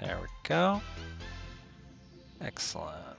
There we go. Excellent.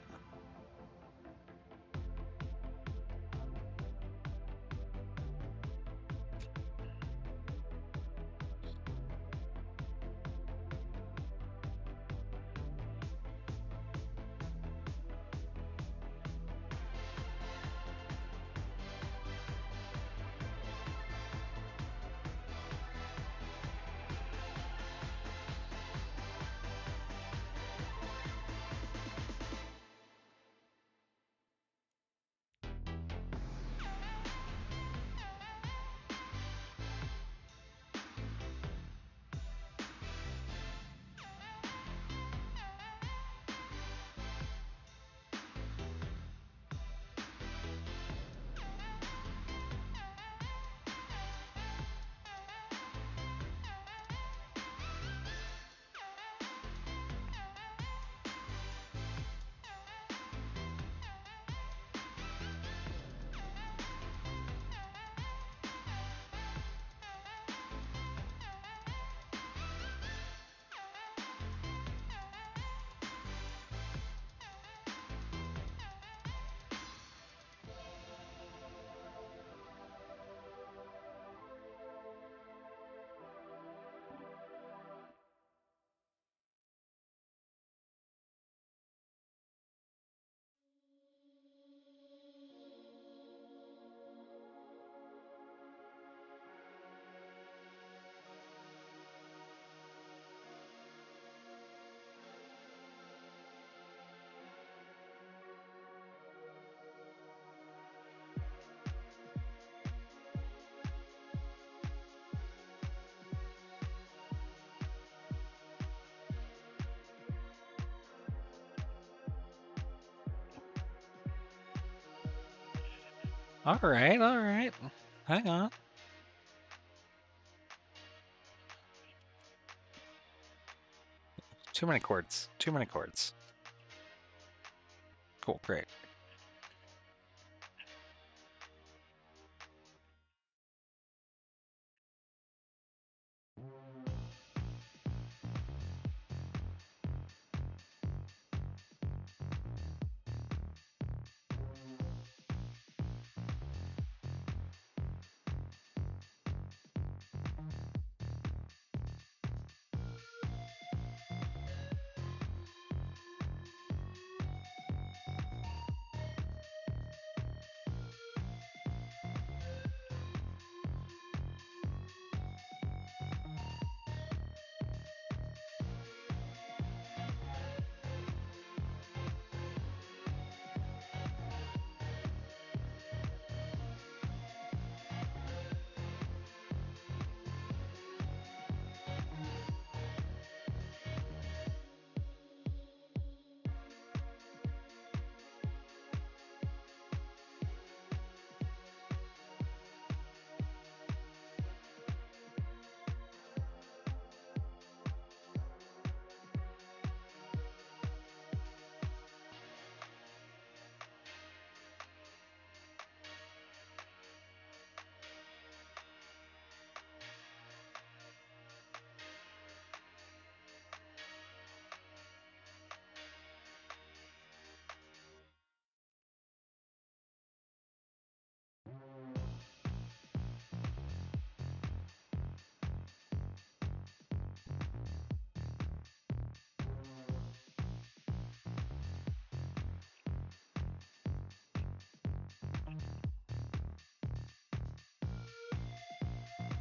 All right, all right. Hang on. Too many chords. Too many chords. Cool, great.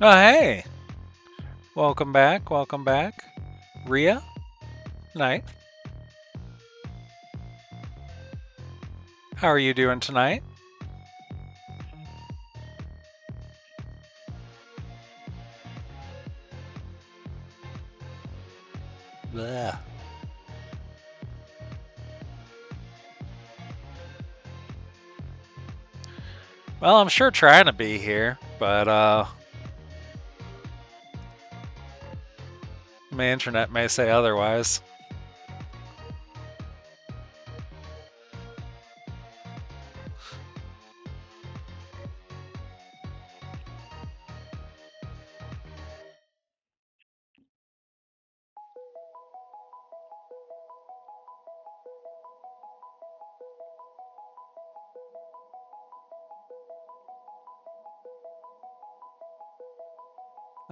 Oh, hey. Welcome back. Welcome back. Ria, night. How are you doing tonight? Bleh. Well, I'm sure trying to be here, but my internet may say otherwise.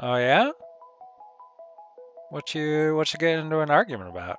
Oh yeah? What you getting into an argument about?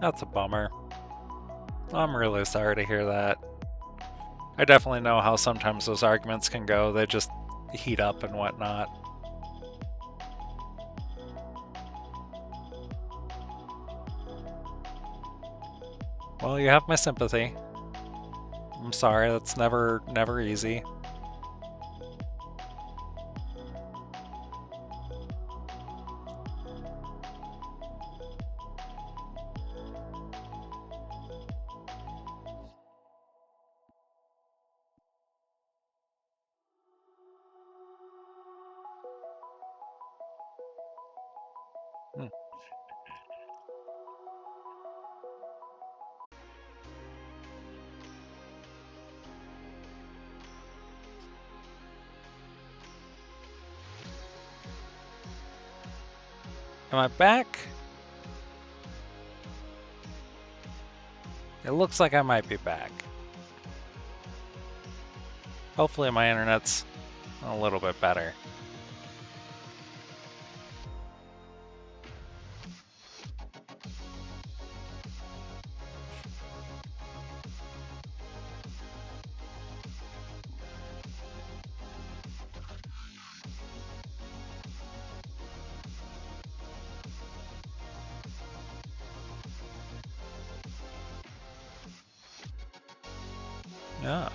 That's a bummer. I'm really sorry to hear that. I definitely know how sometimes those arguments can go. They just heat up and whatnot. Well, you have my sympathy. I'm sorry, that's never easy. Hmm. Am I back? It looks like I might be back. Hopefully my internet's a little bit better. Yeah.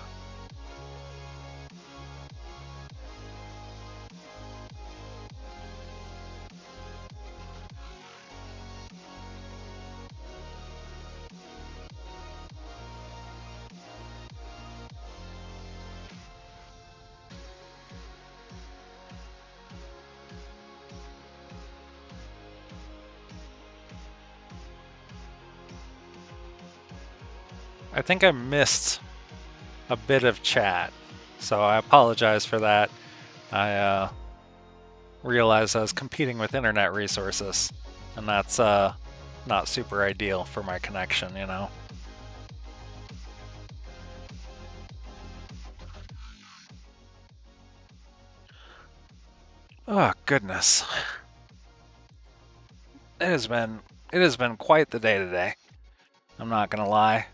I think I missed a bit of chat, so I apologize for that. I realized I was competing with internet resources, and that's not super ideal for my connection, you know? Oh, goodness. It has been quite the day today. I'm not gonna lie.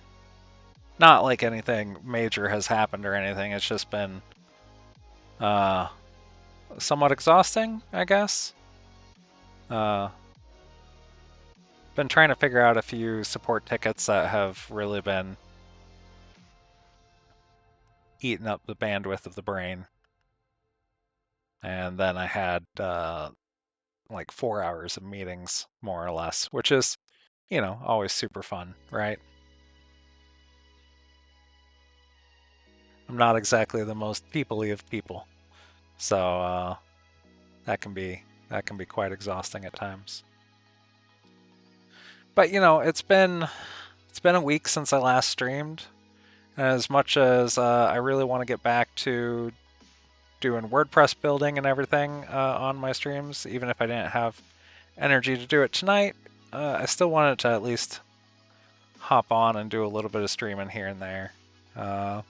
Not like anything major has happened or anything. It's just been uh, somewhat exhausting, I guess. Uh, been trying to figure out a few support tickets that have really been eating up the bandwidth of the brain. And then I had like 4 hours of meetings, more or less, which is, always super fun, right? I'm not exactly the most people-y of people, so that can be that can be quite exhausting at times. But it's been a week since I last streamed. As much as I really want to get back to doing WordPress building and everything on my streams, even if I didn't have energy to do it tonight, I still wanted to at least hop on and do a little bit of streaming here and there. Uh,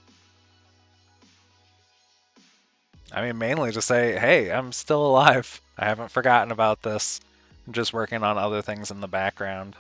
I mean, mainly to say, hey, I'm still alive. I haven't forgotten about this. I'm just working on other things in the background.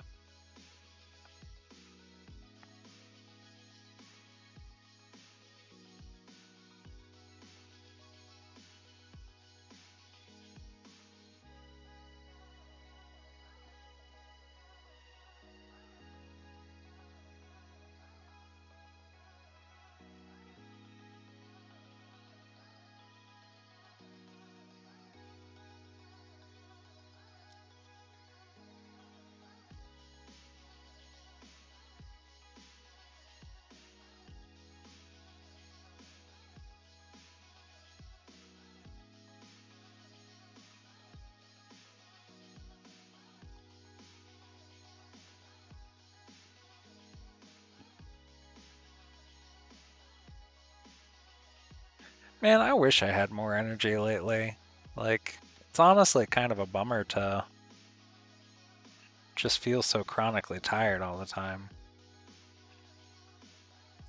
Man, I wish I had more energy lately. Like, it's honestly kind of a bummer to just feel so chronically tired all the time.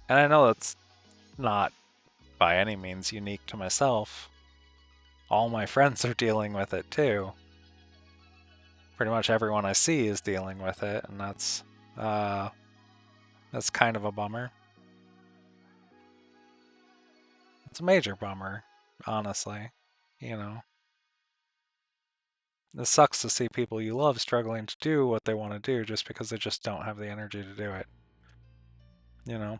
And I know that's not by any means unique to myself. All my friends are dealing with it too. Pretty much everyone I see is dealing with it, and that's kind of a bummer. It's a major bummer, honestly. You know, it sucks to see people you love struggling to do what they want to do just because they just don't have the energy to do it. You know.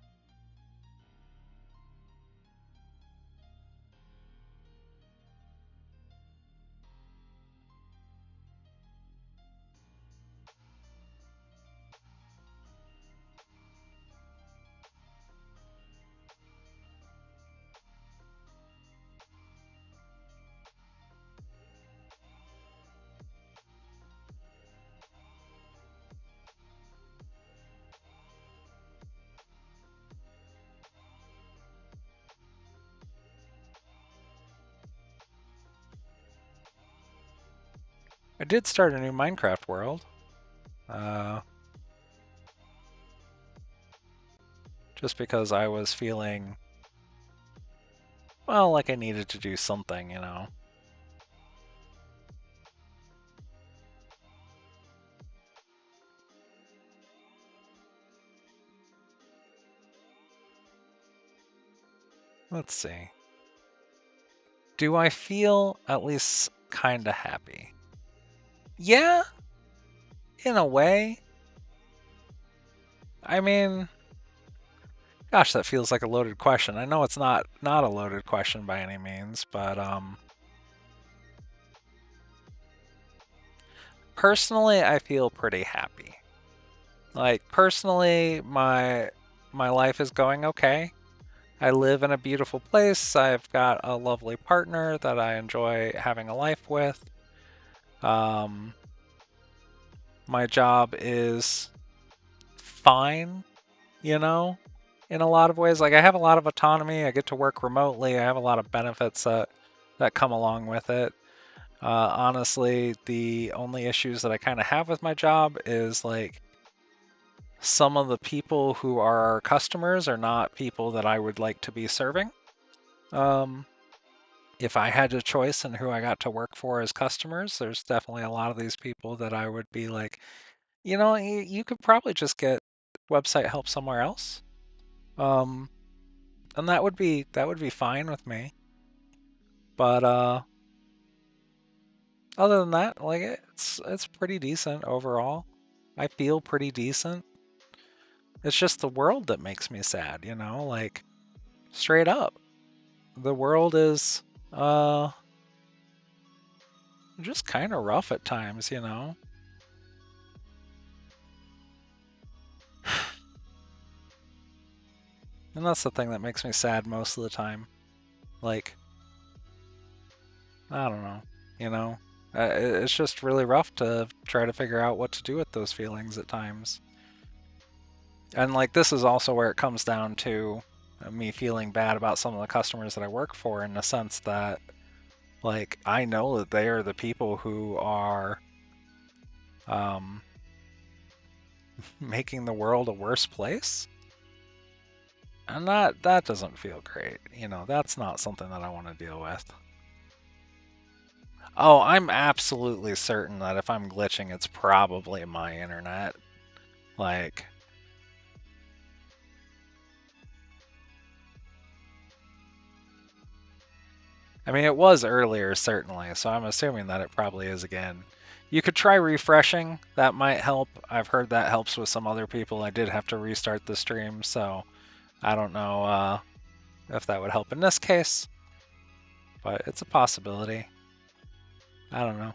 I did start a new Minecraft world. Uh, just because I was feeling, well, like I needed to do something, you know. Let's see. Do I feel at least kind of happy? Yeah, in a way. I mean, gosh, that feels like a loaded question. I know it's not a loaded question by any means, but personally, I feel pretty happy. Like personally, my life is going okay. I live in a beautiful place. I've got a lovely partner that I enjoy having a life with. Um, my job is fine, you know, in a lot of ways. Like I have a lot of autonomy. I get to work remotely. I have a lot of benefits that come along with it. Honestly, the only issues that I kind of have with my job is like some of the people who are our customers are not people that I would like to be serving. Um, if I had a choice in who I got to work for as customers, there's definitely a lot of these people that I would be like, you could probably just get website help somewhere else. Um, and that would be fine with me. But other than that, like it's pretty decent overall. I feel pretty decent. It's just the world that makes me sad, like straight up. The world is uh just kind of rough at times. And that's the thing that makes me sad most of the time. Like, I don't know, you know? It's just really rough to try to figure out what to do with those feelings at times. And like this is also where it comes down to me feeling bad about some of the customers that I work for in the sense that like I know that they are the people who are um, making the world a worse place. And that doesn't feel great. That's not something that I want to deal with. Oh, I'm absolutely certain that if I'm glitching, it's probably my internet. Like, I mean, it was earlier, certainly, so I'm assuming that it probably is again. You could try refreshing, that might help. I've heard that helps with some other people. I did have to restart the stream, so I don't know if that would help in this case, but it's a possibility. I don't know.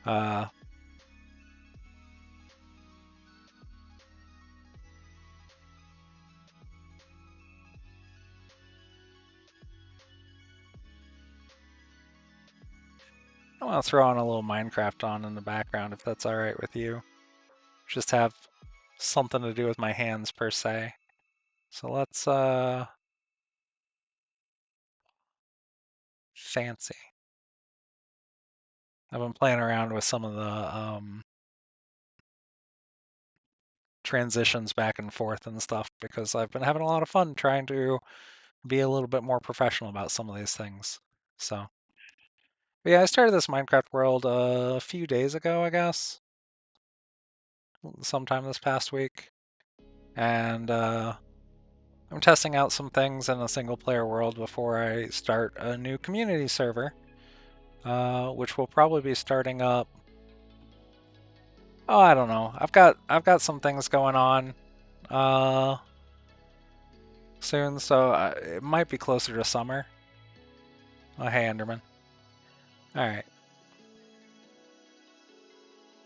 Uh, I want to throw on a little Minecraft on in the background if that's all right with you. Just have something to do with my hands per se. So let's Fancy. I've been playing around with some of the transitions back and forth and stuff because I've been having a lot of fun trying to be a little bit more professional about some of these things. So, but yeah, I started this Minecraft world a few days ago, I guess, sometime this past week, and I'm testing out some things in a single player world before I start a new community server, which will probably be starting up. Oh, I don't know. I've got some things going on soon, so it might be closer to summer. Oh, hey, Enderman. All right.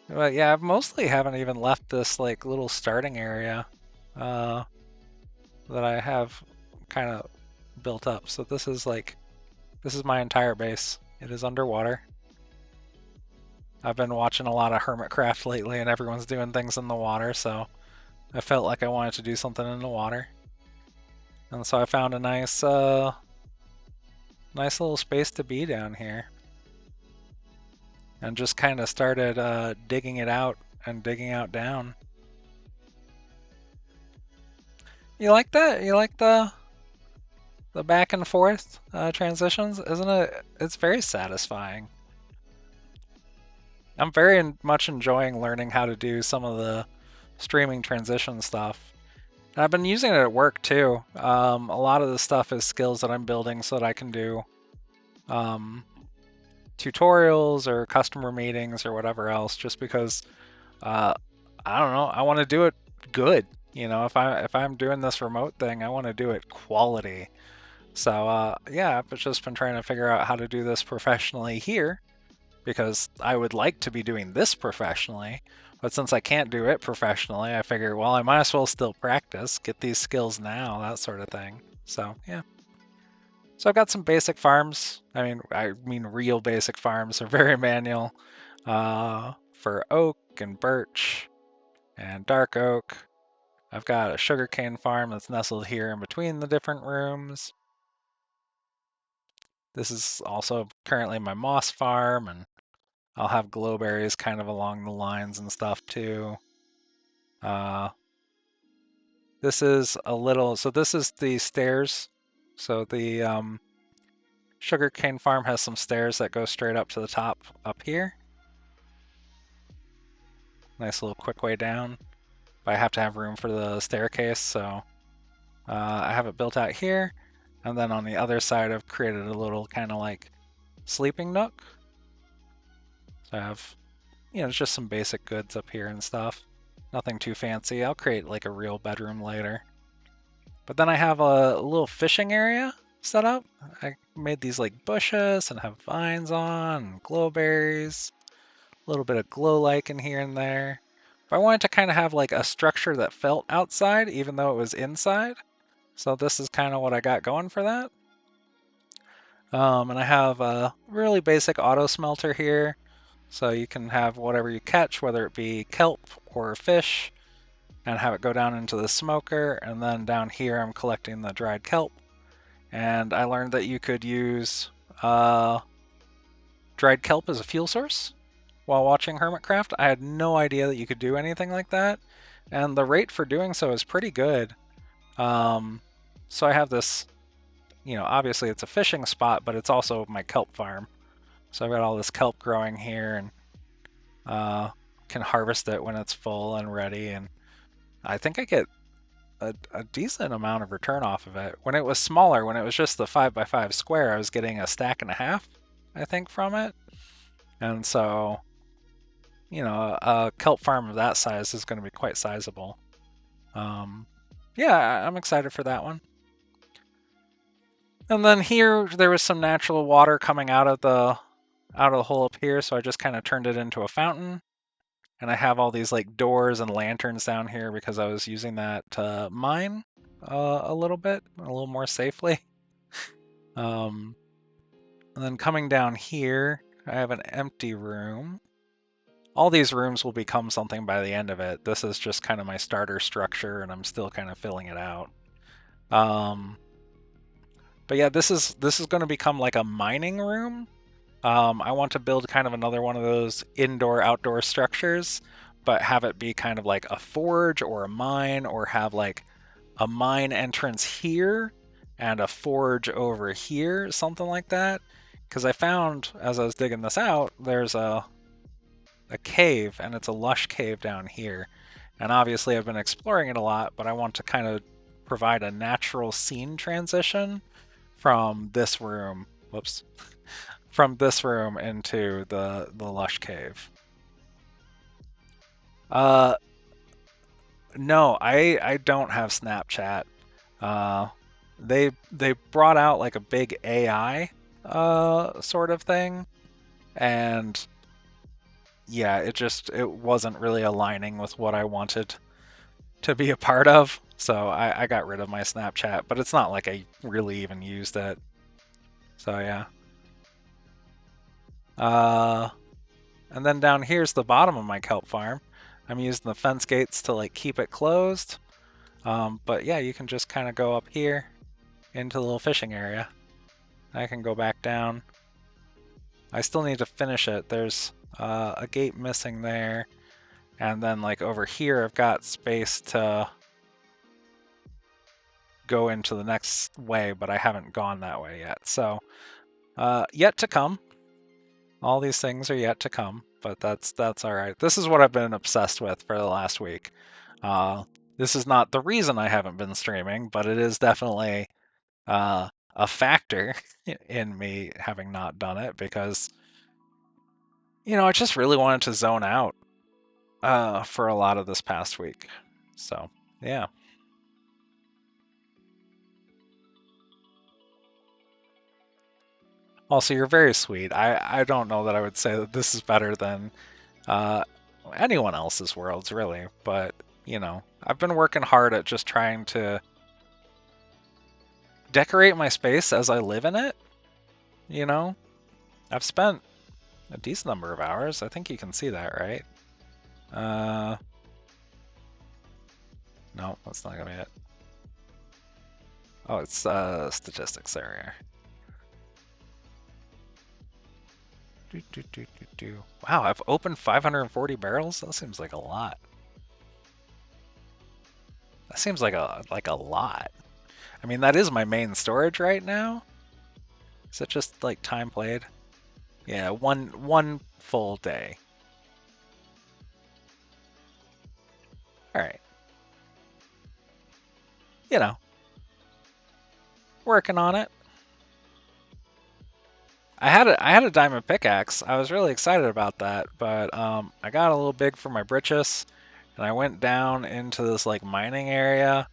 But yeah, I've mostly haven't even left this like little starting area uh, that I have kind of built up. So this is my entire base. It is underwater. I've been watching a lot of Hermitcraft lately, and everyone's doing things in the water, so I felt like I wanted to do something in the water. And so I found a nice little space to be down here, and just kind of started digging it out and digging out down. You like that? You like the back and forth transitions? Isn't it? It's very satisfying. I'm very much enjoying learning how to do some of the streaming transition stuff. And I've been using it at work too. A lot of the stuff is skills that I'm building so that I can do um, tutorials or customer meetings or whatever else. Just because I don't know, I want to do it good. You know, if I'm doing this remote thing, I want to do it quality. So yeah, I've just been trying to figure out how to do this professionally here because I would like to be doing this professionally. But since I can't do it professionally, I figure, well, I might as well still practice, get these skills now, that sort of thing. So yeah. So I've got some basic farms. I mean real basic farms. They're very manual for oak and birch and dark oak. I've got a sugarcane farm that's nestled here in between the different rooms. This is also currently my moss farm, and I'll have glowberries kind of along the lines and stuff too. Uh, this is so this is the stairs. So the sugarcane farm has some stairs that go straight up to the top up here. Nice little quick way down. But I have to have room for the staircase, so I have it built out here. And then on the other side, I've created a little kind of like sleeping nook. So I have, it's just some basic goods up here and stuff. Nothing too fancy. I'll create like a real bedroom later. But then I have a little fishing area set up. I made these like bushes and have vines on, and glowberries, a little bit of glow lichen here and there. But I wanted to kind of have like a structure that felt outside even though it was inside. So this is kind of what I got going for that. And I have a really basic auto smelter here. So you can have whatever you catch, whether it be kelp or fish, and have it go down into the smoker. And then down here, I'm collecting the dried kelp. And I learned that you could use dried kelp as a fuel source while watching Hermitcraft. I had no idea that you could do anything like that. And the rate for doing so is pretty good. So I have this, obviously it's a fishing spot, but it's also my kelp farm. So I've got all this kelp growing here, and can harvest it when it's full and ready. And I think I get a decent amount of return off of it. When it was smaller, when it was just the 5x5 square, I was getting a stack and a half, I think, from it. And so, a kelp farm of that size is going to be quite sizable. Yeah, I'm excited for that one. And then here, there was some natural water coming out of the hole up here, so I just kind of turned it into a fountain. And I have all these like doors and lanterns down here because I was using that to mine a little bit, a little more safely. And then coming down here, I have an empty room. All these rooms will become something by the end of it. This is just kind of my starter structure, and I'm still kind of filling it out. But yeah, this is going to become like a mining room. I want to build kind of another one of those indoor-outdoor structures, but have it be kind of like a forge or a mine, or have like a mine entrance here and a forge over here, something like that. Because I found, as I was digging this out, there's a cave, and it's a lush cave down here. And obviously I've been exploring it a lot, but I want to kind of provide a natural scene transition from this room, whoops, from this room into the lush cave. Uh, no, I don't have Snapchat. Uh, they brought out like a big AI sort of thing, and yeah, it wasn't really aligning with what I wanted to be a part of. So I got rid of my Snapchat, but it's not like I really even used it. So yeah. Uh, and then down here's the bottom of my kelp farm. I'm using the fence gates to like keep it closed. But yeah, you can just kind of go up here into the little fishing area. I can go back down. I still need to finish it. There's a gate missing there. And then like over here, I've got space to go into the next way, but I haven't gone that way yet. So yet to come. All these things are yet to come, but that's all right. This is what I've been obsessed with for the last week. This is not the reason I haven't been streaming, but it is definitely a factor in me having not done it because, I just really wanted to zone out for a lot of this past week. So, yeah. Also, you're very sweet. I don't know that I would say that this is better than uh, anyone else's worlds, really. But, I've been working hard at just trying to decorate my space as I live in it. You know, I've spent a decent number of hours. I think you can see that, right? Uh, no, that's not gonna be it. Oh, it's statistics there. Do, do, do, do, do. Wow, I've opened 540 barrels. That seems like a lot. That seems like a lot. I mean, that is my main storage right now. Is it just like time played? Yeah, one full day. All right. You know, working on it. I had a diamond pickaxe. I was really excited about that, but I got a little big for my britches, and I went down into this like mining area,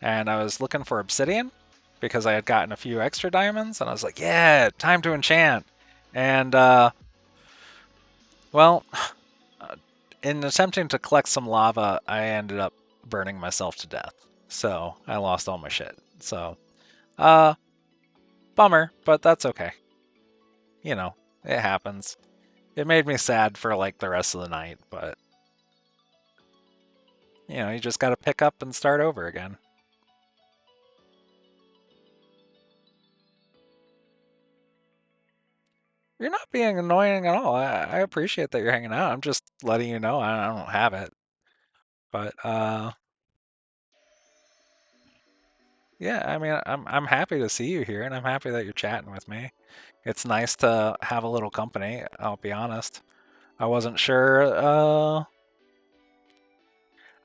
and I was looking for obsidian because I had gotten a few extra diamonds, and I was like, yeah, time to enchant. And well, in attempting to collect some lava, I ended up burning myself to death. So I lost all my shit. So, uh, bummer, but that's okay. It happens. It made me sad for like the rest of the night, but you just got to pick up and start over again. You're not being annoying at all. I appreciate that you're hanging out. I'm just letting you know I don't have it. But yeah, I mean, I'm happy to see you here, and I'm happy that you're chatting with me. It's nice to have a little company, I'll be honest. I wasn't sure, I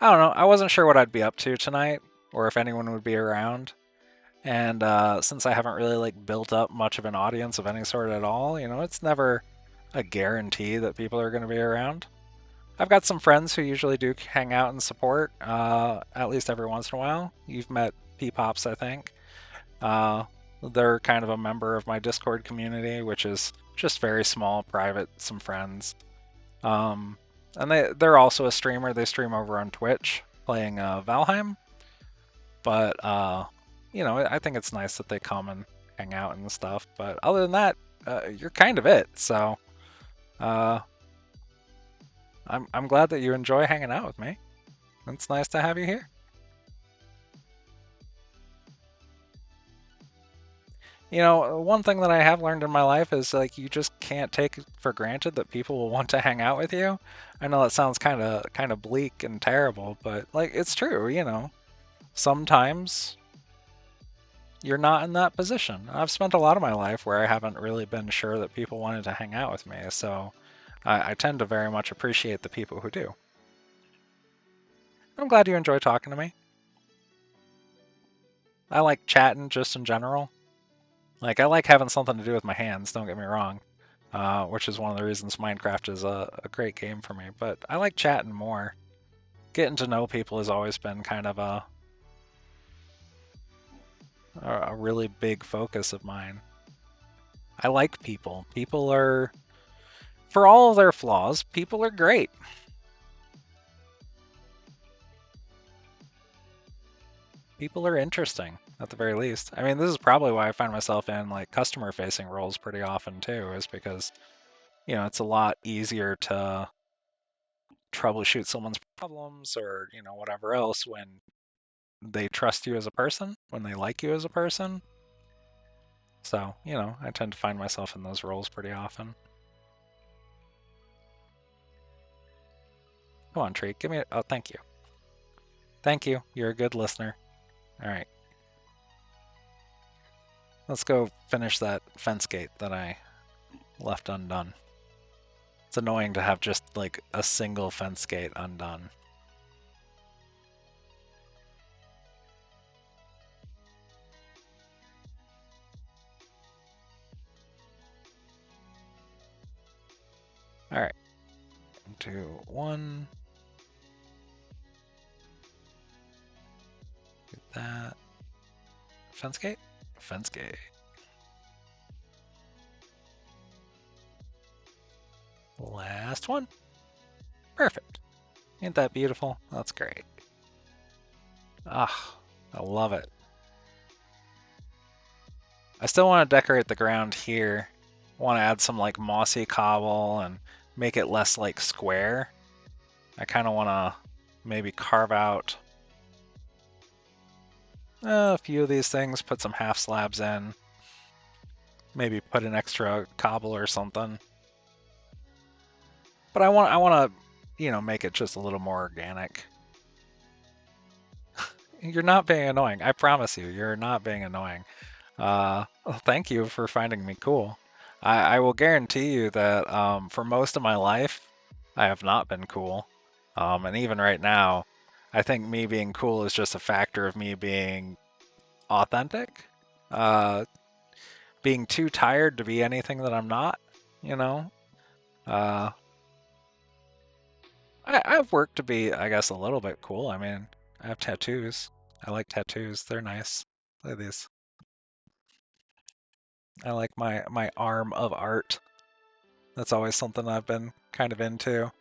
don't know, I wasn't sure what I'd be up to tonight, or if anyone would be around. And since I haven't really like built up much of an audience of any sort at all, it's never a guarantee that people are going to be around. I've got some friends who usually do hang out and support, at least every once in a while. You've met P-Pops, I think. Uh, they're kind of a member of my Discord community, which is just very small, private, some friends. And they're also a streamer. They stream over on Twitch playing Valheim. But I think it's nice that they come and hang out and stuff. But other than that, you're kind of it. So uh, I'm glad that you enjoy hanging out with me. It's nice to have you here. You know, one thing that I have learned in my life is like you just can't take it for granted that people will want to hang out with you. I know that sounds kind of bleak and terrible, but like it's true, you know. Sometimes you're not in that position. I've spent a lot of my life where I haven't really been sure that people wanted to hang out with me, so I tend to very much appreciate the people who do. I'm glad you enjoy talking to me. I like chatting just in general. Like, I like having something to do with my hands, don't get me wrong, which is one of the reasons Minecraft is a great game for me. But I like chatting more. Getting to know people has always been kind of a really big focus of mine. I like people. People are, for all of their flaws, people are great. People are interesting, at the very least. I mean, this is probably why I find myself in like customer-facing roles pretty often too, is because, you know, it's a lot easier to troubleshoot someone's problems or, you know, whatever else when they trust you as a person, when they like you as a person. So, you know, I tend to find myself in those roles pretty often. Come on, Tree, give me oh, thank you. Thank you. You're a good listener. All right. Let's go finish that fence gate that I left undone. It's annoying to have just like a single fence gate undone. All right. 2, 1. Get that. Fence gate? Fence gate. Last one. Perfect. Ain't that beautiful? That's great. Ah, I love it. I still want to decorate the ground here. Want to add some like mossy cobble and make it less like square. I kind of want to maybe carve out a few of these things, put some half slabs in, maybe put an extra cobble or something. But I want to, you know, make it just a little more organic. You're not being annoying. I promise you, you're not being annoying. Well, thank you for finding me cool. I will guarantee you that for most of my life, I have not been cool. And even right now, I think me being cool is just a factor of me being authentic. Uh, Being too tired to be anything that I'm not, you know? Uh, I've worked to be, I guess, a little bit cool. I mean, I have tattoos. I like tattoos. They're nice. Look at these. I like my arm of art. That's always something I've been kind of into.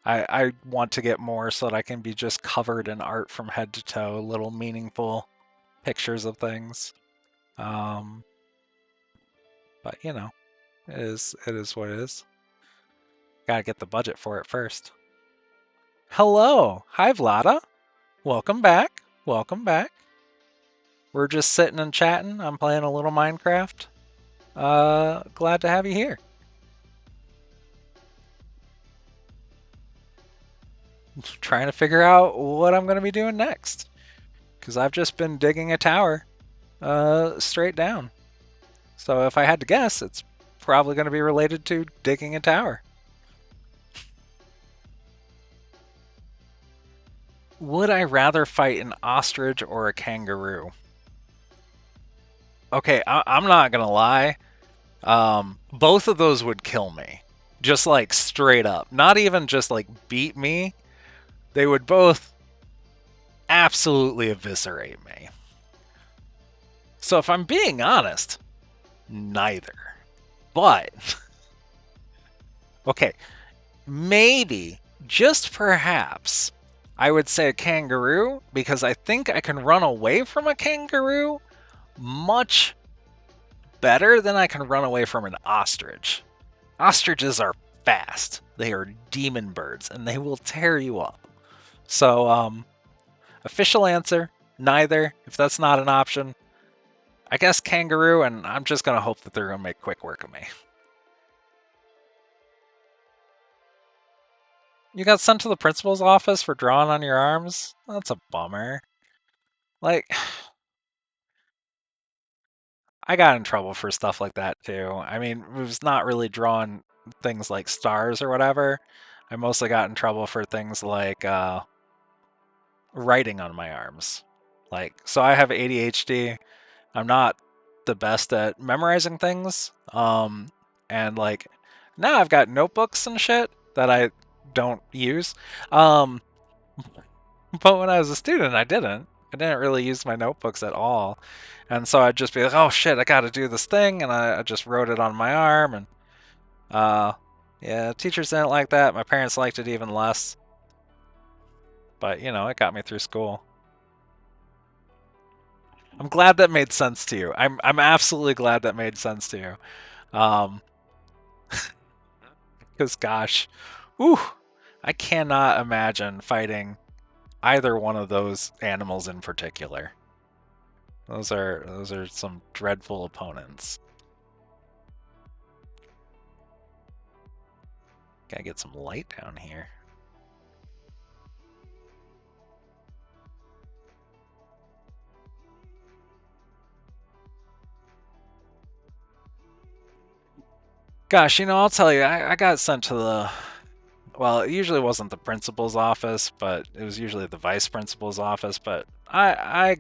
I want to get more so that I can be just covered in art from head to toe, little meaningful pictures of things. Um, but you know, it is what it is. Gotta get the budget for it first. Hello, hi Vlada. Welcome back. Welcome back. We're just sitting and chatting. I'm playing a little Minecraft. Glad to have you here. Trying to figure out what I'm gonna be doing next. Because I've just been digging a tower straight down. So if I had to guess, it's probably going to be related to digging a tower. Would I rather fight an ostrich or a kangaroo? Okay, I'm not going to lie. Both of those would kill me. Just like straight up. Not even just like beat me. They would both absolutely eviscerate me. So if I'm being honest, neither. But, okay, maybe, just perhaps, I would say a kangaroo because I think I can run away from a kangaroo much better than I can run away from an ostrich. Ostriches are fast. They are demon birds and they will tear you up. So, official answer, neither. If that's not an option, I guess kangaroo, and I'm just gonna hope that they're gonna make quick work of me. You got sent to the principal's office for drawing on your arms? That's a bummer. Like, I got in trouble for stuff like that too. I mean, it was not really drawing things like stars or whatever. I mostly got in trouble for things like writing on my arms. Like, so I have ADHD. I'm not the best at memorizing things. And like now I've got notebooks and shit that I don't use. Um, but when I was a student, I didn't. I didn't really use my notebooks at all. And so I'd just be like, oh shit, I gotta do this thing. And I just wrote it on my arm. And yeah, teachers didn't like that. My parents liked it even less. But, you know, it got me through school. I'm glad that made sense to you. I'm absolutely glad that made sense to you. Because gosh, whew, I cannot imagine fighting either one of those animals in particular. Those are some dreadful opponents. Gotta get some light down here. Gosh, you know, I'll tell you, I got sent to the, well, it usually wasn't the principal's office, but it was usually the vice principal's office, but I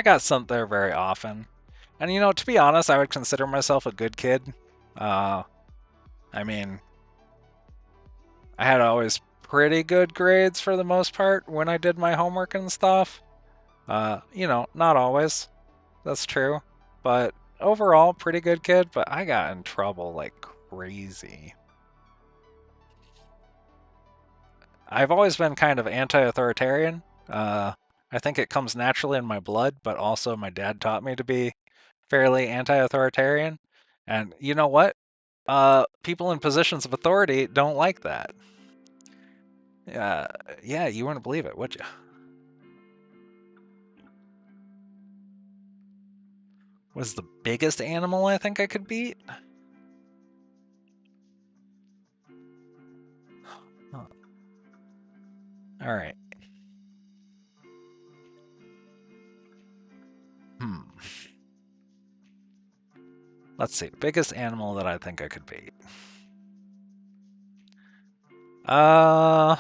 got sent there very often. And you know, to be honest, I would consider myself a good kid. Uh, I mean, I had always pretty good grades for the most part when I did my homework and stuff. You know, not always. That's true. But overall, pretty good kid, but I got in trouble like crazy. I've always been kind of anti-authoritarian. I think it comes naturally in my blood, but also my dad taught me to be fairly anti-authoritarian. And you know what? People in positions of authority don't like that. Yeah, you wouldn't believe it, would you? Was the biggest animal I think I could beat? Huh. All right. Hmm. Let's see. Biggest animal that I think I could beat. Uh,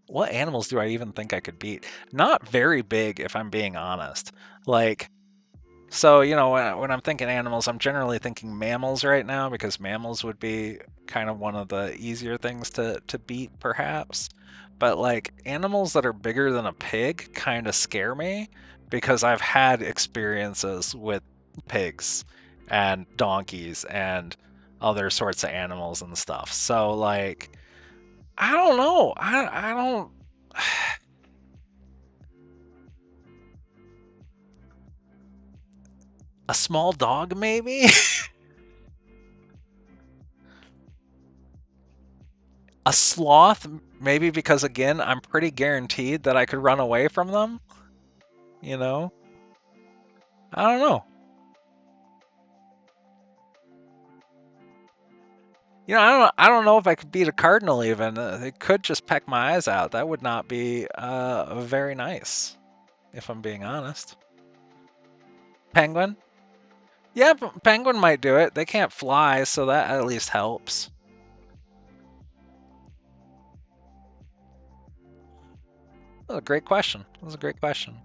what animals do I even think I could beat? Not very big, if I'm being honest. Like, so, you know, when I'm thinking animals, I'm generally thinking mammals right now because mammals would be kind of one of the easier things to beat, perhaps. But like animals that are bigger than a pig kind of scare me because I've had experiences with pigs and donkeys and other sorts of animals and stuff. So like, I don't know. I don't. A small dog, maybe? A sloth, maybe because again, I'm pretty guaranteed that I could run away from them, you know? I don't know. You know, I don't know if I could beat a cardinal even. It could just peck my eyes out. That would not be very nice, if I'm being honest. Penguin? Yeah, penguin might do it. They can't fly, so that at least helps. That's a great question. That's a great question.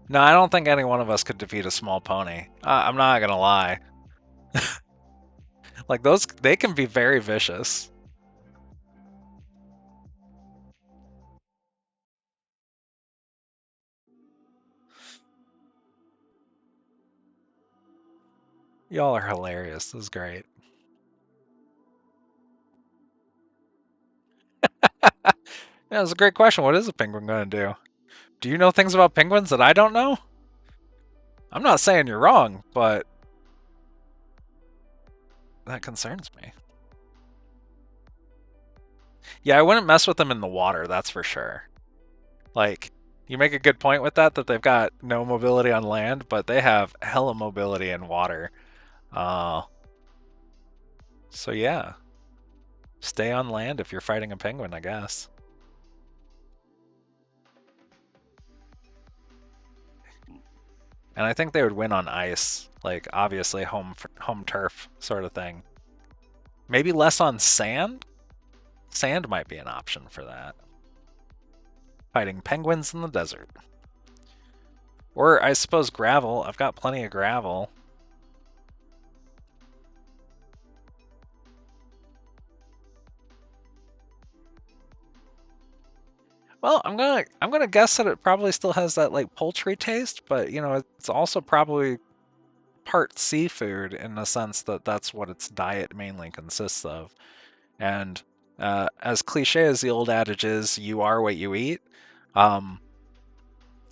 No, I don't think any one of us could defeat a small pony. I'm not gonna lie. Like those, they can be very vicious. Y'all are hilarious. This is great. Yeah, that's a great question. What is a penguin going to do? Do you know things about penguins that I don't know? I'm not saying you're wrong, but that concerns me. Yeah, I wouldn't mess with them in the water, that's for sure. Like, You make a good point with that they've got no mobility on land, but they have hella mobility in water. Uh, so yeah, stay on land if you're fighting a penguin, I guess. And I think they would win on ice, like obviously home turf sort of thing. Maybe less on sand? Sand might be an option for that. Fighting penguins in the desert. Or I suppose gravel. I've got plenty of gravel. Well, I'm gonna guess that it probably still has that like poultry taste, but you know, it's also probably part seafood in the sense that that's what its diet mainly consists of. And as cliche as the old adage is, you are what you eat. Um,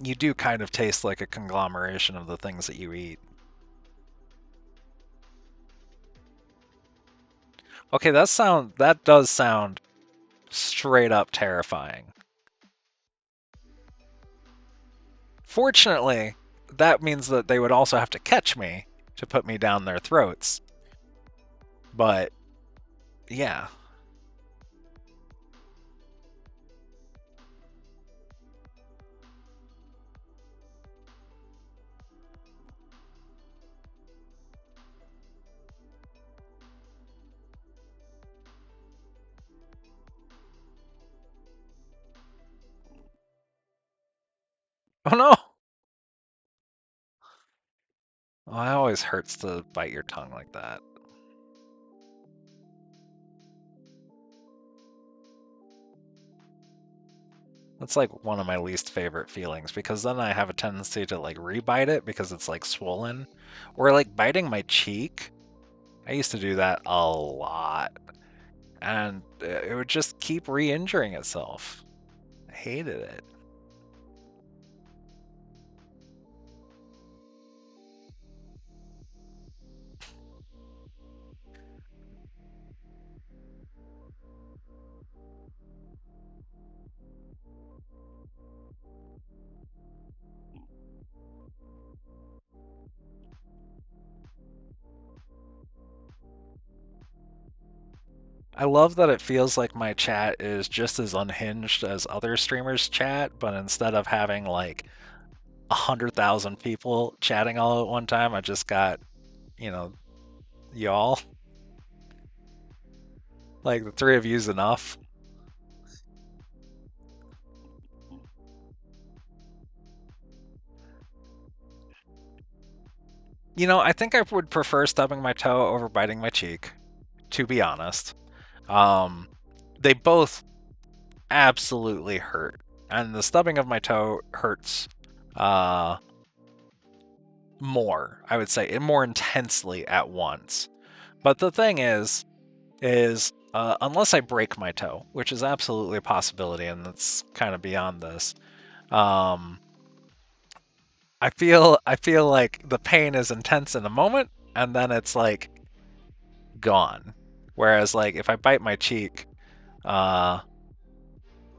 you do kind of taste like a conglomeration of the things that you eat. Okay, that does sound straight up terrifying. Fortunately, that means that they would also have to catch me to put me down their throats. But yeah. Oh no. Oh, it always hurts to bite your tongue like that. That's like one of my least favorite feelings because then I have a tendency to like rebite it because it's like swollen. Or like biting my cheek. I used to do that a lot. And it would just keep re-injuring itself. I hated it. I love that it feels like my chat is just as unhinged as other streamers' chat, but instead of having like 100,000 people chatting all at one time, I just got, you know, y'all. Like the three of you's enough. You know, I think I would prefer stubbing my toe over biting my cheek, to be honest. Um, they both absolutely hurt, and the stubbing of my toe hurts uh, more, I would say, more intensely at once. But the thing is unless I break my toe, which is absolutely a possibility, and that's kind of beyond this. Um, I feel like the pain is intense in a moment, and then it's like gone. Whereas like if I bite my cheek, uh,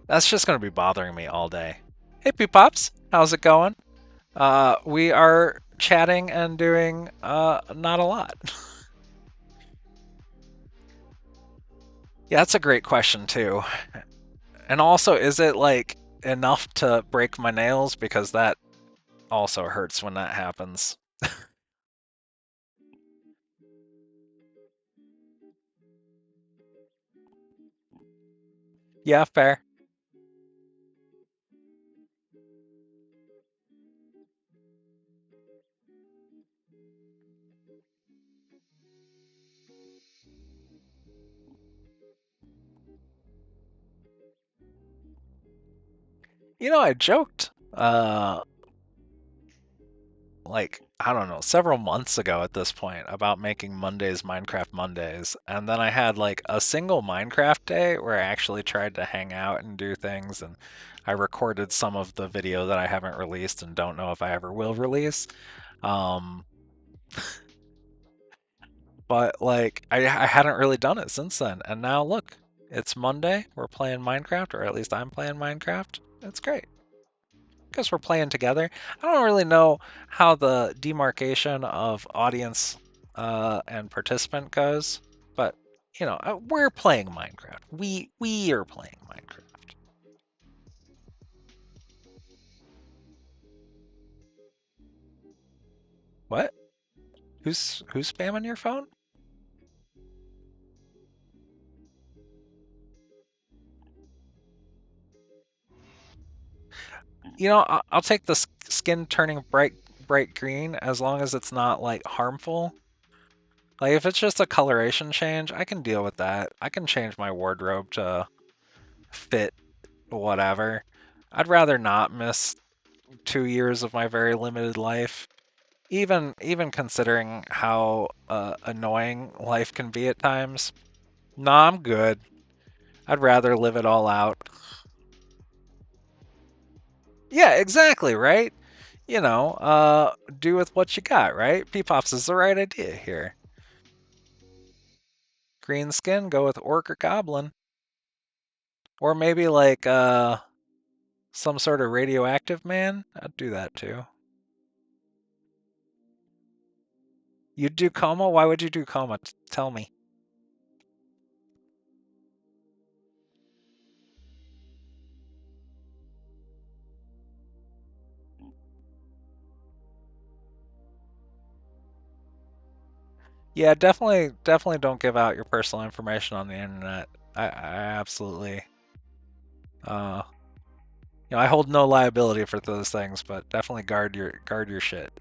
that's just gonna be bothering me all day. Hey, Pops, how's it going? We are chatting and doing not a lot. Yeah, that's a great question too. And also, is it like enough to break my nails? Because that also hurts when that happens. Yeah, fair. You know, I joked like I don't know, several months ago at this point about making Mondays Minecraft Mondays, and then I had like a single Minecraft day where I actually tried to hang out and do things, and I recorded some of the video that I haven't released and don't know if I ever will release. Um, but like I hadn't really done it since then, and now look, it's Monday, we're playing Minecraft, or at least I'm playing Minecraft. It's great. because we're playing together. I don't really know how the demarcation of audience and participant goes, but we're playing Minecraft. We are playing Minecraft. What? Who's spamming your phone? I'll take the skin turning bright green as long as it's not like harmful. Like if it's just a coloration change, I can deal with that. I can change my wardrobe to fit whatever. I'd rather not miss 2 years of my very limited life. Even considering how annoying life can be at times. Nah, I'm good. I'd rather live it all out. Yeah, exactly, right? Do with what you got, right? Peepops is the right idea here. Green skin, go with orc or goblin. Or maybe like some sort of radioactive man. I'd do that too. You'd do coma? Why would you do coma? Tell me. Yeah, definitely don't give out your personal information on the internet. I absolutely uh I hold no liability for those things, but definitely guard your shit.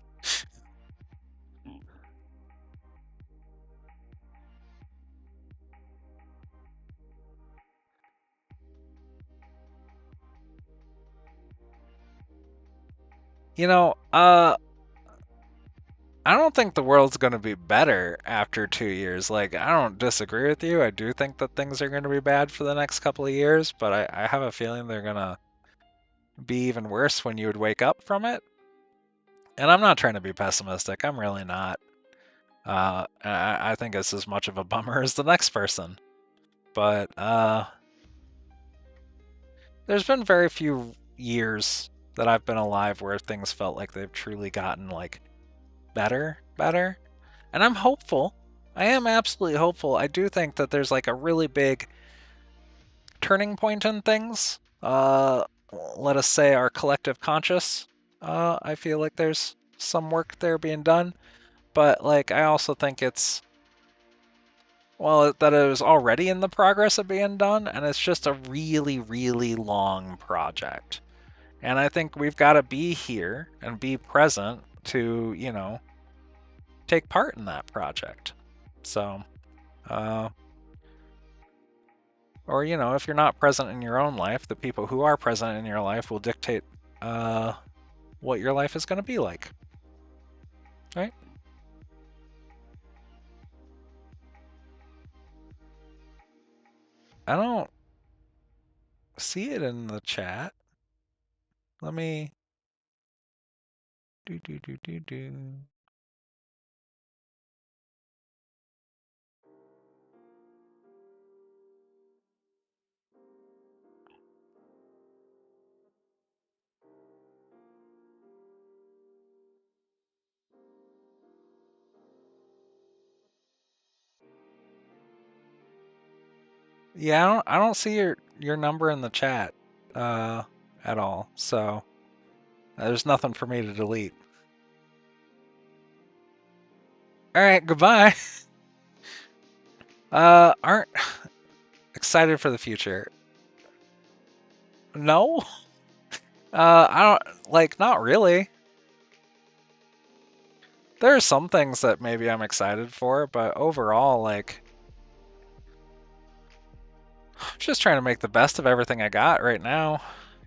You know, I don't think the world's going to be better after 2 years. Like, I don't disagree with you. I do think that things are going to be bad for the next couple of years, but I have a feeling they're going to be even worse when you would wake up from it. And I'm not trying to be pessimistic. I'm really not. I think it's as much of a bummer as the next person. But there's been very few years that I've been alive where things felt like they've truly gotten like better. And I'm hopeful. I am absolutely hopeful. I do think that there's like a really big turning point in things. Let us say our collective conscious. I feel like there's some work there being done, but like I also think it's that it was already in the progress of being done, and it's just a really, really long project. And I think we've got to be here and be present to, take part in that project. So, uh, or, if you're not present in your own life, the people who are present in your life will dictate uh, what your life is going to be like. Right? I don't see it in the chat. Let me do. Yeah, I don't see your number in the chat uh, at all. So there's nothing for me to delete. All right, goodbye. Aren't excited for the future. No. I don't like not really. There are some things that maybe I'm excited for, but overall, like, I'm just trying to make the best of everything I got right now,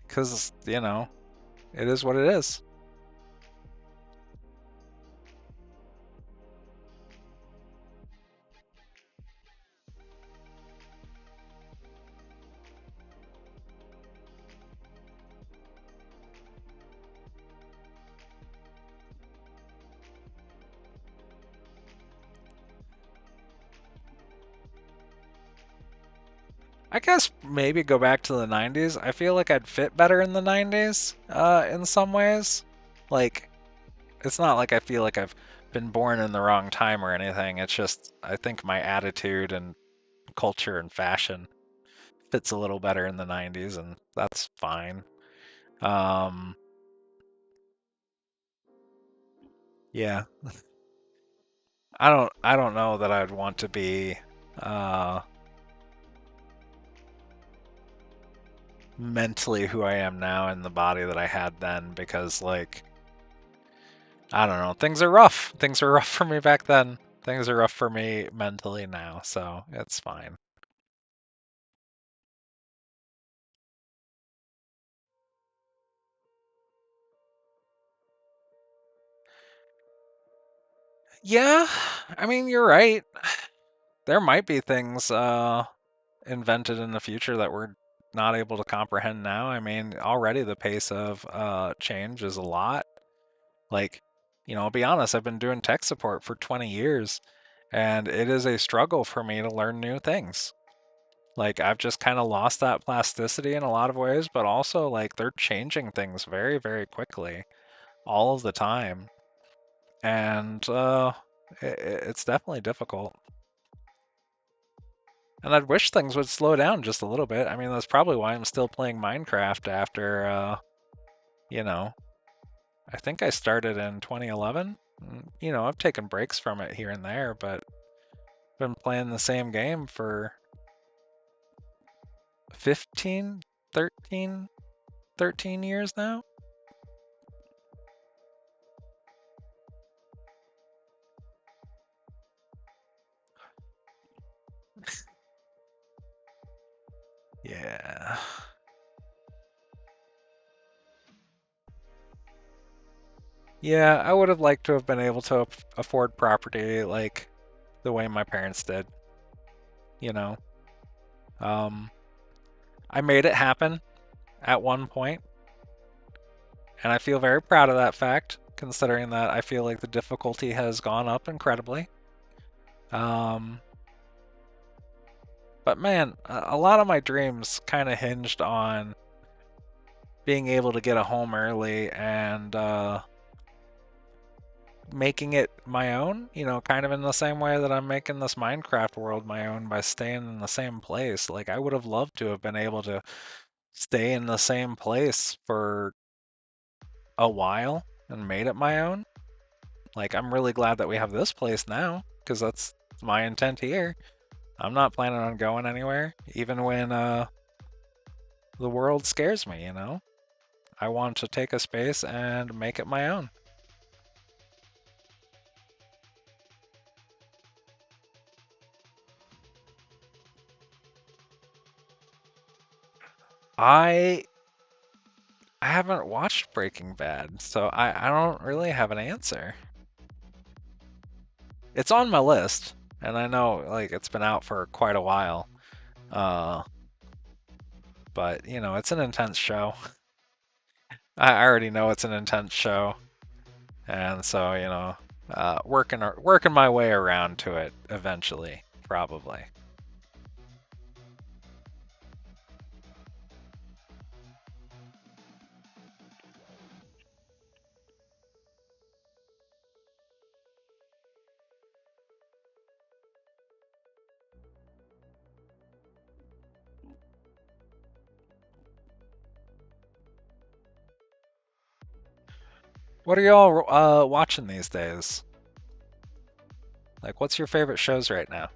because it is what it is. I guess maybe go back to the 90s. I feel like I'd fit better in the 90s, in some ways. Like, it's not like I feel like I've been born in the wrong time or anything. It's just, I think my attitude and culture and fashion fits a little better in the 90s, and that's fine. Um, yeah, I don't know that I'd want to be uh, mentally who I am now in the body that I had then because like I don't know, things are rough. Things were rough for me back then. Things are rough for me mentally now, so it's fine. Yeah, I mean you're right. There might be things invented in the future that we're not able to comprehend now. I mean, already the pace of change is a lot. Like, I'll be honest, I've been doing tech support for 20 years, and it is a struggle for me to learn new things. Like, I've just kind of lost that plasticity in a lot of ways, but also, like, they're changing things very, very quickly all of the time. And it's definitely difficult. And I'd wish things would slow down just a little bit. I mean, that's probably why I'm still playing Minecraft after, you know, I think I started in 2011. I've taken breaks from it here and there, but been playing the same game for 15, 13 years now. Yeah. Yeah, I would have liked to have been able to afford property like the way my parents did, you know. Um, I made it happen at one point, and I feel very proud of that fact, considering that I feel like the difficulty has gone up incredibly. Um, but man, a lot of my dreams kind of hinged on being able to get a home early and making it my own, kind of in the same way that I'm making this Minecraft world my own by staying in the same place. Like, I would have loved to have been able to stay in the same place for a while and made it my own. Like, I'm really glad that we have this place now because that's my intent here. I'm not planning on going anywhere, even when the world scares me. I want to take a space and make it my own. I I haven't watched Breaking Bad, so I don't really have an answer. It's on my list, and I know like it's been out for quite a while. Uh, but it's an intense show. I already know it's an intense show, and so working my way around to it eventually, probably. What are y'all watching these days? Like, what's your favorite shows right now?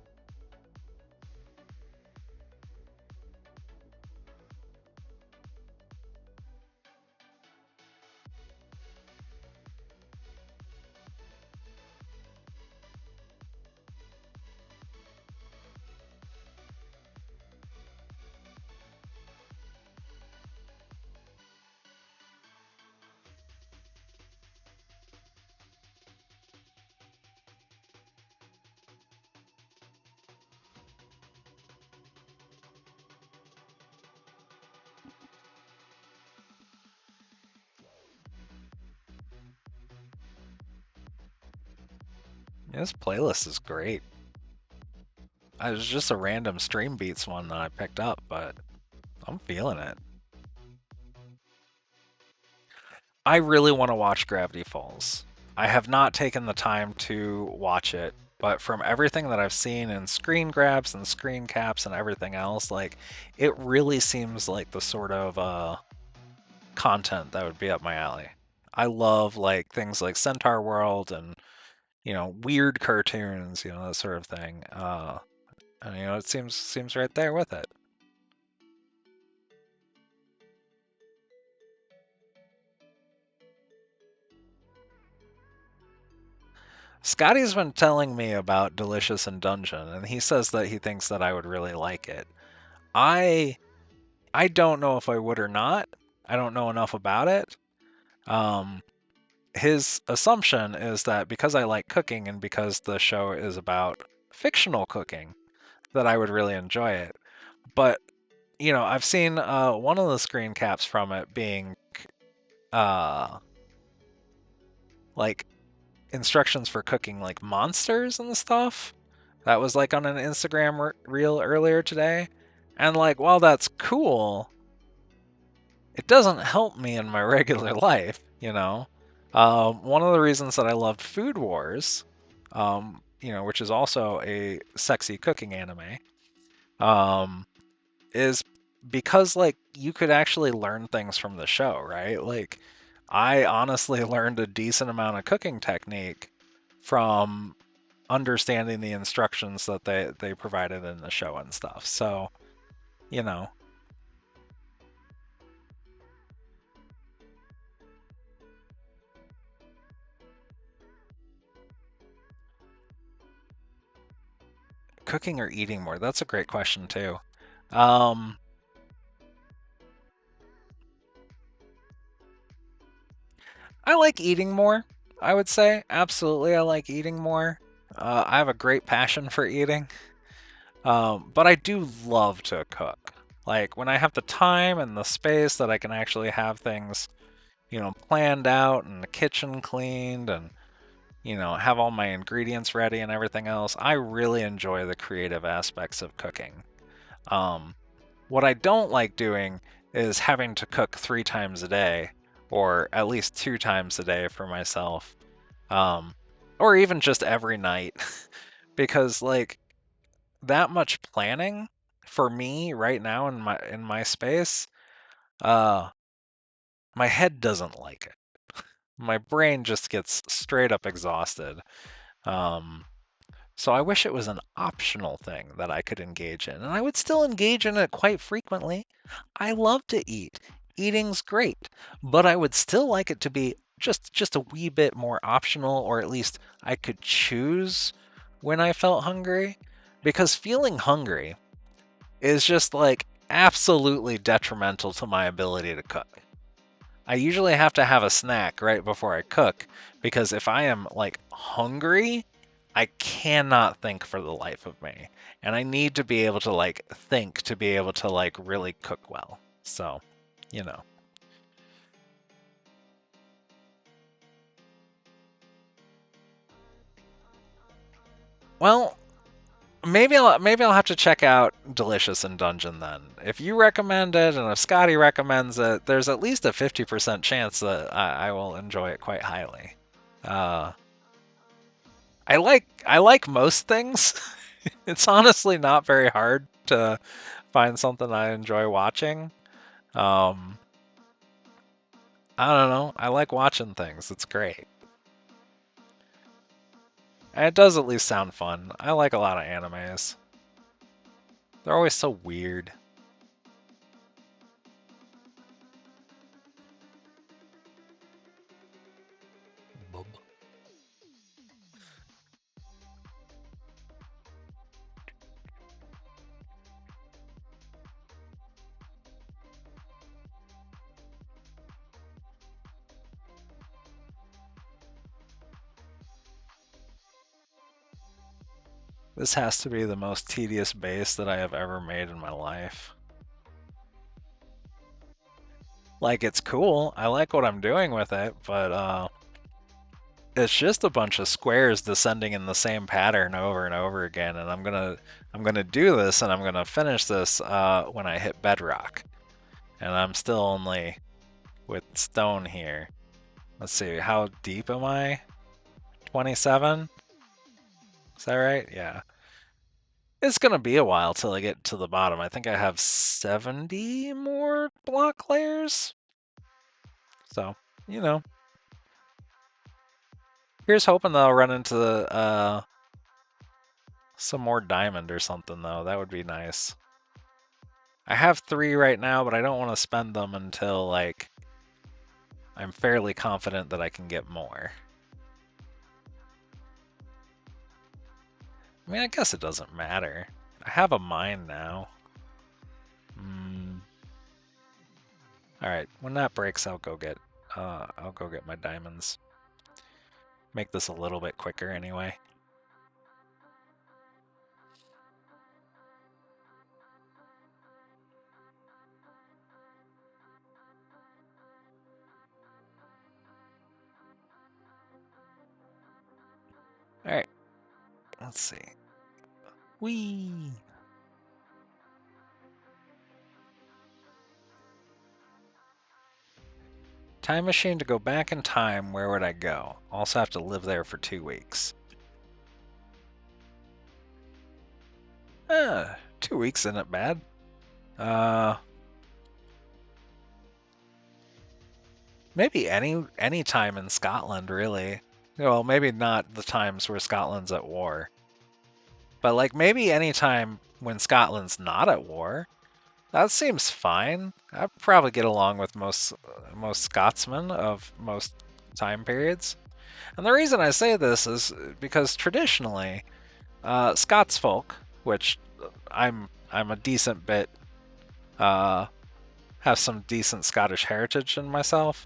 This playlist is great. It was just a random Stream Beats one that I picked up, but I'm feeling it. I really want to watch Gravity Falls. I have not taken the time to watch it, but from everything that I've seen in screen grabs and screen caps and everything else, like it really seems like the sort of content that would be up my alley. I love like things like Centaur World and weird cartoons, that sort of thing. And it seems right there with it. Scotty's been telling me about Delicious in Dungeon, and he says that he thinks that I would really like it. I I don't know if I would or not. I don't know enough about it. Um, his assumption is that because I like cooking and because the show is about fictional cooking, that I would really enjoy it. But I've seen one of the screen caps from it being uh, like instructions for cooking like monsters and stuff. That was like on an Instagram reel earlier today. And like, while that's cool, it doesn't help me in my regular life. One of the reasons that I loved Food Wars, which is also a sexy cooking anime, um, is because like you could actually learn things from the show, right? Like I honestly learned a decent amount of cooking technique from understanding the instructions that they provided in the show and stuff. So, you know, cooking or eating more? That's a great question too. Um, I like eating more, I would say. Absolutely, I like eating more. I have a great passion for eating. But I do love to cook. Like when I have the time and the space that I can actually have things, planned out and the kitchen cleaned and, have all my ingredients ready and everything else, I really enjoy the creative aspects of cooking. Um, what I don't like doing is having to cook 3 times a day, or at least 2 times a day for myself, um, or even just every night, because like that much planning for me right now in my space, uh, my head doesn't like it. My brain just gets straight up exhausted. Um, So I wish it was an optional thing that I could engage in, and I would still engage in it quite frequently. I love to eat. Eating's great, but I would still like it to be just a wee bit more optional, or at least I could choose when I felt hungry, because feeling hungry is just like absolutely detrimental to my ability to cook. I usually have to have a snack right before I cook because if I am like hungry, I cannot think for the life of me. And I need to be able to like think to be able to like really cook well. So, you know. Well, maybe I'll have to check out Delicious in Dungeon then. If you recommend it and if Scotty recommends it, there's at least a 50% chance that I will enjoy it quite highly. Uh, I like most things. It's honestly not very hard to find something I enjoy watching. Um, I don't know. I like watching things. It's great. And it does at least sound fun. I like a lot of animes. They're always so weird. This has to be the most tedious base that I have ever made in my life. Like, it's cool. I like what I'm doing with it, but it's just a bunch of squares descending in the same pattern over and over again, and I'm gonna do this, and I'm gonna finish this when I hit bedrock, and I'm still only with stone here. Let's see, how deep am I? 27? Is that right? Yeah. It's gonna be a while till I get to the bottom. I think I have 70 more block layers. So, you know, here's hoping that I'll run into some more diamond or something though. That would be nice. I have 3 right now, but I don't want to spend them until like I'm fairly confident that I can get more. I mean, I guess it doesn't matter. I have a mine now. Mm. All right, when that breaks, I'll go get my diamonds. Make this a little bit quicker anyway. All right, let's see. Whee! Time machine to go back in time, where would I go? Also have to live there for 2 weeks. 2 weeks isn't bad. Uh, maybe any time in Scotland, really. Well, maybe not the times where Scotland's at war, but like maybe any time when Scotland's not at war. That seems fine. I'd probably get along with most Scotsmen of most time periods. And the reason I say this is because traditionally, Scots folk, which I'm a decent bit uh, have some decent Scottish heritage in myself,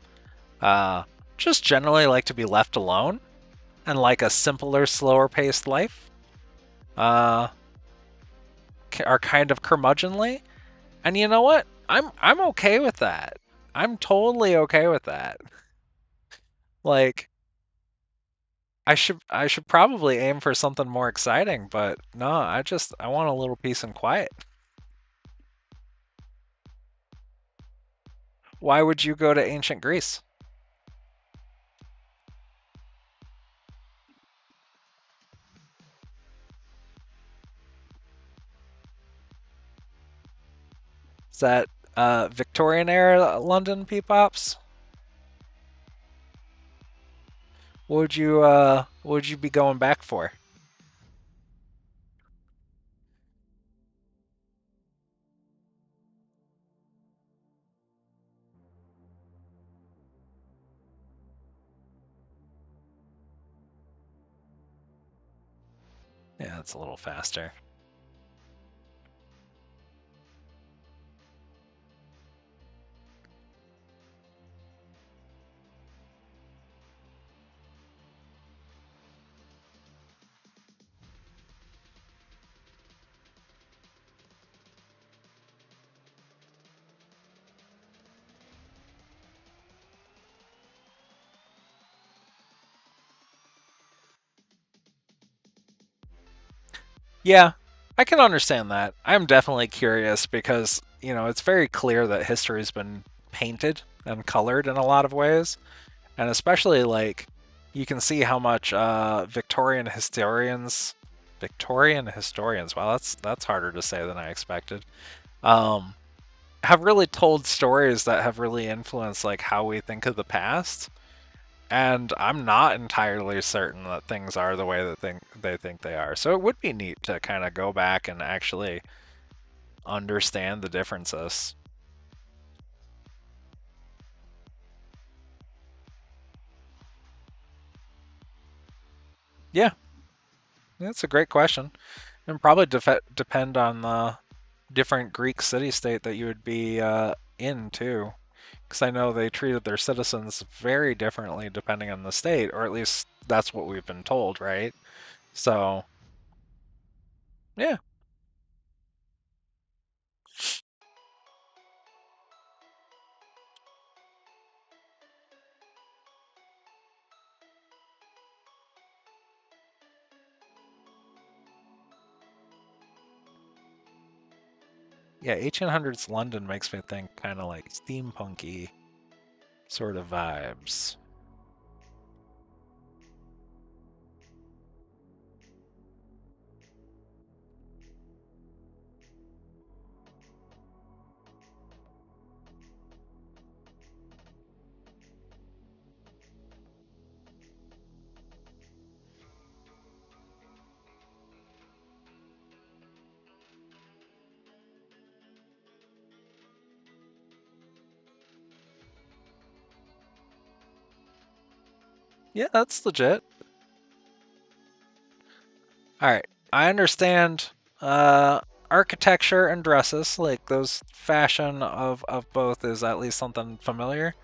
uh, just generally like to be left alone and like a simpler, slower paced life. Uh, are kind of curmudgeonly, and you know what? I'm okay with that. I'm totally okay with that. Like I should probably aim for something more exciting, but no, I want a little peace and quiet. Why would you go to ancient Greece? Is that Victorian era London peepops? What would you be going back for? Yeah, it's a little faster. Yeah, I can understand that. I'm definitely curious because, it's very clear that history's been painted and colored in a lot of ways. And especially like you can see how much Victorian historians, wow, that's harder to say than I expected. Um, have really told stories that have really influenced like how we think of the past. And I'm not entirely certain that things are the way that they think they are. So it would be neat to kind of go back and actually understand the differences. Yeah, that's a great question. And probably depend on the different Greek city-state that you would be in too. Because I know they treated their citizens very differently depending on the state, or at least that's what we've been told, right? So, yeah. Yeah, 1800s London makes me think kind of like steampunky sort of vibes. Yeah, that's legit. All right, I understand architecture and dresses, like those fashion of both is at least something familiar.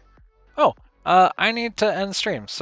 Oh, I need to end stream, so